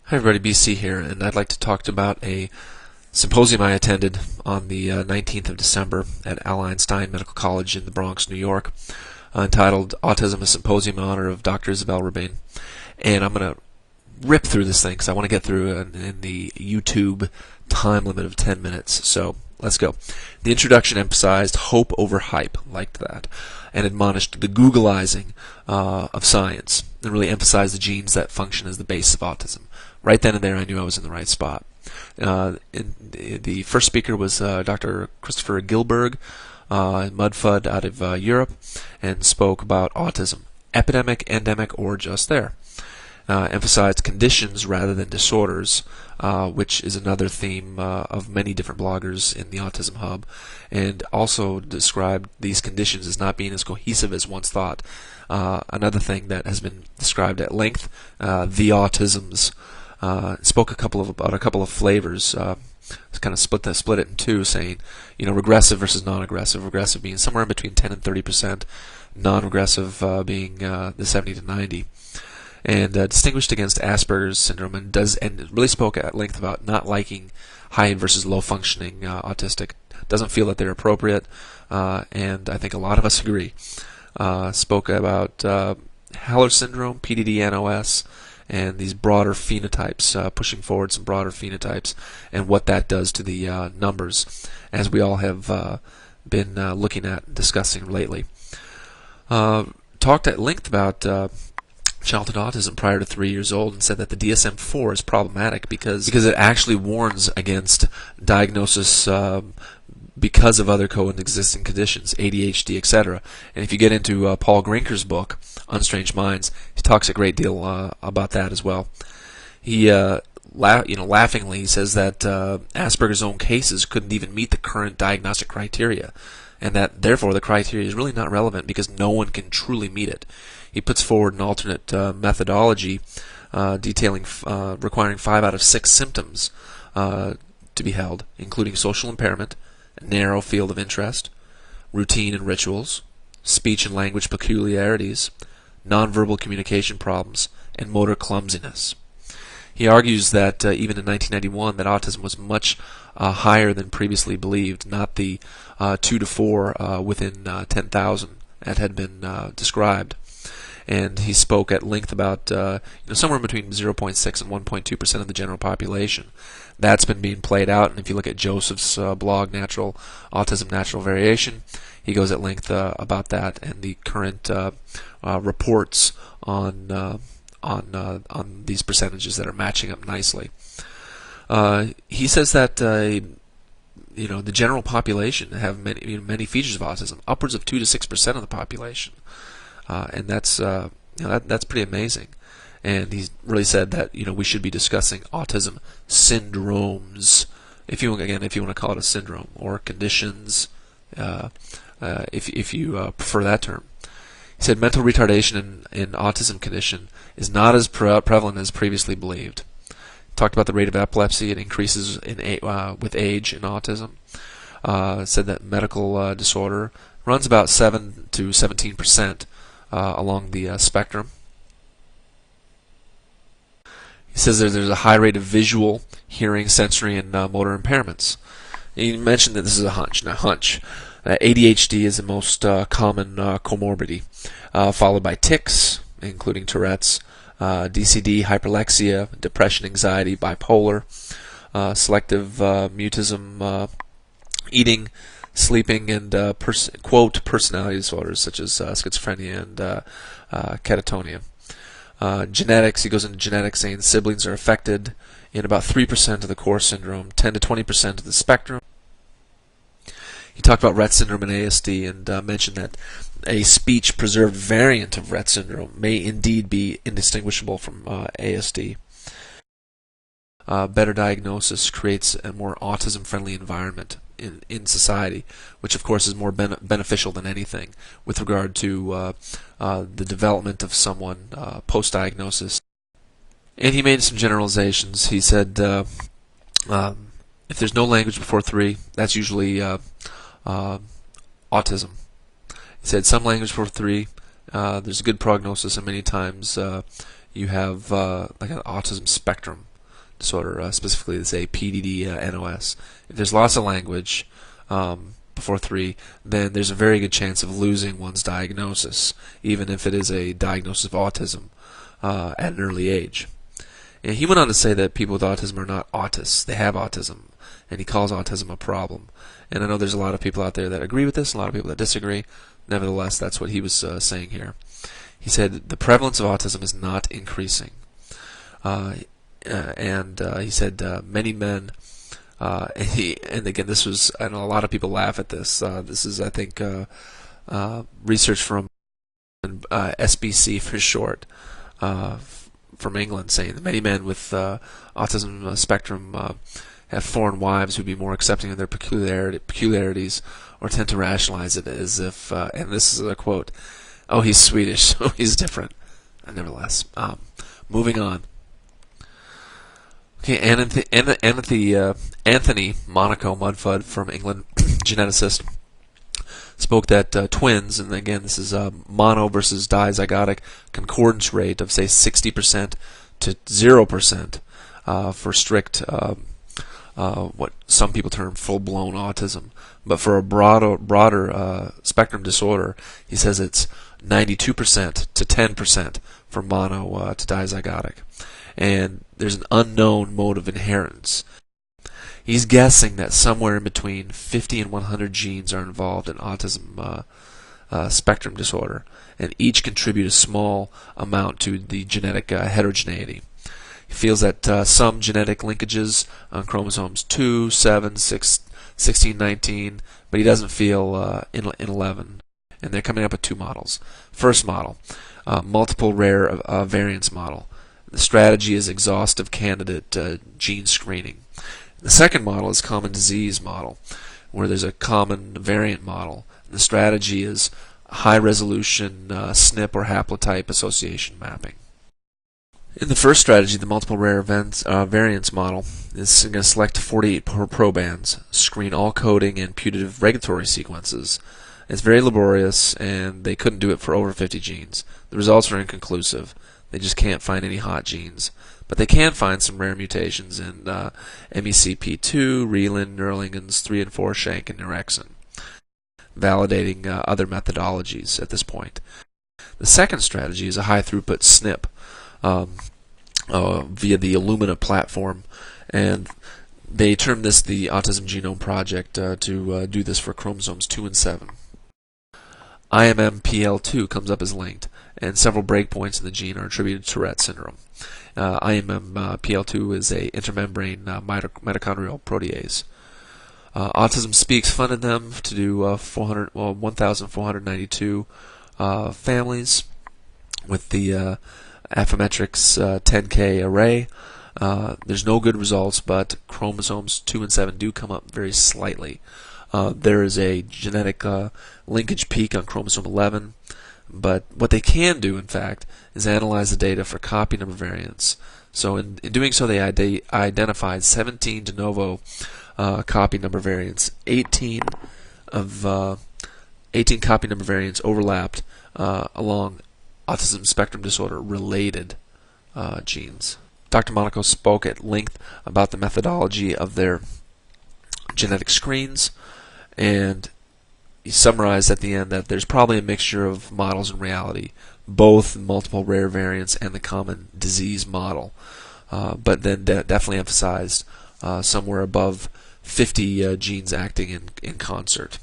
Hi everybody, BC here, and I'd like to talk about a symposium I attended on the 19th of December at Al Einstein Medical College in the Bronx, New York, entitled Autism, a Symposium in Honor of Dr. Isabel Rabin. And I'm going to rip through this thing because I want to get through it in the YouTube time limit of 10 minutes. So let's go. The introduction emphasized hope over hype, liked that, and admonished the Googleizing of science, and really emphasized the genes that function as the base of autism. Right then and there, I knew I was in the right spot. The first speaker was Dr. Christopher Gilberg, Mudfud out of Europe, and spoke about autism, epidemic, endemic, or just there. Emphasized conditions rather than disorders, which is another theme of many different bloggers in the Autism Hub, and also described these conditions as not being as cohesive as once thought. Another thing that has been described at length, the autisms. Spoke about a couple of flavors. Kind of split it in two, saying, regressive versus non-aggressive. Regressive being somewhere in between 10 and 30%, non-regressive being the 70 to 90. And distinguished against Asperger's syndrome, and really spoke at length about not liking high versus low functioning autistic. Doesn't feel that they're appropriate, and I think a lot of us agree. Spoke about Haller syndrome, PDD-NOS, and these broader phenotypes, pushing forward some broader phenotypes, and what that does to the numbers, as we all have been looking at and discussing lately. Talked at length about childhood autism prior to 3 years old, and said that the DSM-4 is problematic because it actually warns against diagnosis because of other coexisting conditions, ADHD, etc. And if you get into Paul Grinker's book, Unstrange Minds, he talks a great deal about that as well. He, laughingly says that Asperger's own cases couldn't even meet the current diagnostic criteria, and that therefore the criteria is really not relevant because no one can truly meet it. He puts forward an alternate methodology detailing requiring 5 out of 6 symptoms to be held, including social impairment, narrow field of interest, routine and rituals, speech and language peculiarities, nonverbal communication problems, and motor clumsiness. He argues that even in 1991 that autism was much higher than previously believed, not the 2 to 4 within 10,000 that had been described. And he spoke at length about somewhere between 0.6 and 1.2% of the general population. That's been being played out, and if you look at Joseph's blog, Autism Natural Variation, he goes at length about that and the current reports on these percentages that are matching up nicely. He says that the general population have many features of autism, upwards of 2 to 6% of the population. And that's that's pretty amazing. And he's really said that we should be discussing autism syndromes, if you want to call it a syndrome, or conditions, if you prefer that term. He said mental retardation in autism condition is not as prevalent as previously believed. Talked about the rate of epilepsy; it increases with age in autism. Said that medical disorder runs about 7 to 17%. Along the spectrum. He says there's a high rate of visual, hearing, sensory, and motor impairments. He mentioned that this is a hunch. Now, ADHD is the most common comorbidity, followed by tics, including Tourette's, DCD, hyperlexia, depression, anxiety, bipolar, selective mutism, eating, sleeping, and quote personality disorders such as schizophrenia and catatonia. Genetics, he goes into genetics saying siblings are affected in about 3% of the core syndrome, 10 to 20% of the spectrum. He talked about Rett syndrome and ASD and mentioned that a speech-preserved variant of Rett syndrome may indeed be indistinguishable from ASD. Better diagnosis creates a more autism-friendly environment in society, which of course is more beneficial than anything with regard to the development of someone post-diagnosis. And he made some generalizations. He said if there's no language before 3, that's usually autism. He said some language before 3, there's a good prognosis, and many times you have like an autism spectrum disorder, specifically say PDD-NOS. If there's loss of language before 3, then there's a very good chance of losing one's diagnosis, even if it is a diagnosis of autism at an early age. And he went on to say that people with autism are not autists. They have autism, and he calls autism a problem. And I know there's a lot of people out there that agree with this, a lot of people that disagree. Nevertheless, that's what he was saying here. He said the prevalence of autism is not increasing. And he said many men, and again, this was, I know a lot of people laugh at this. This is, I think, research from SBC for short, from England, saying that many men with autism spectrum have foreign wives who'd be more accepting of their peculiarities, or tend to rationalize it as if, and this is a quote, "Oh, he's Swedish, so he's different." Nevertheless, moving on. Okay, Anthony Monaco Mudfud from England, geneticist, spoke that twins, and again this is mono versus dizygotic concordance rate of say 60% to 0% for strict what some people term full-blown autism, but for a broader spectrum disorder, he says it's 92% to 10% for mono to dizygotic, and there's an unknown mode of inheritance. He's guessing that somewhere in between 50 and 100 genes are involved in autism spectrum disorder, and each contribute a small amount to the genetic heterogeneity. He feels that some genetic linkages on chromosomes 2, 7, 6, 16, 19, but he doesn't feel in 11. And they're coming up with 2 models. First model, multiple rare variance model. The strategy is exhaustive candidate gene screening. The second model is common disease model, where there's a common variant model. The strategy is high resolution SNP or haplotype association mapping. In the first strategy, the multiple rare variance model is going to select 48 probands, screen all coding and putative regulatory sequences. It's very laborious, and they couldn't do it for over 50 genes. The results are inconclusive. They just can't find any hot genes. But they can find some rare mutations in MECP2, Relin, Neuralingans 3 and 4, Shank, and Nerexin, validating other methodologies at this point. The second strategy is a high-throughput SNP via the Illumina platform, and they term this the Autism Genome Project to do this for chromosomes 2 and 7. IMMPL2 comes up as linked, and several breakpoints in the gene are attributed to Tourette syndrome. IMMPL2 is a intermembrane mitochondrial protease. Autism Speaks funded them to do 1,492 families with the Affymetrix 10K array. There's no good results, but chromosomes 2 and 7 do come up very slightly. There is a genetic linkage peak on chromosome 11, but what they can do, in fact, is analyze the data for copy number variants. So in doing so, they identified 17 de novo copy number variants. 18 copy number variants overlapped along autism spectrum disorder related genes. Dr. Monaco spoke at length about the methodology of their genetic screens, and he summarized at the end that there's probably a mixture of models in reality, both multiple rare variants and the common disease model, but then definitely emphasized somewhere above 50 genes acting in concert.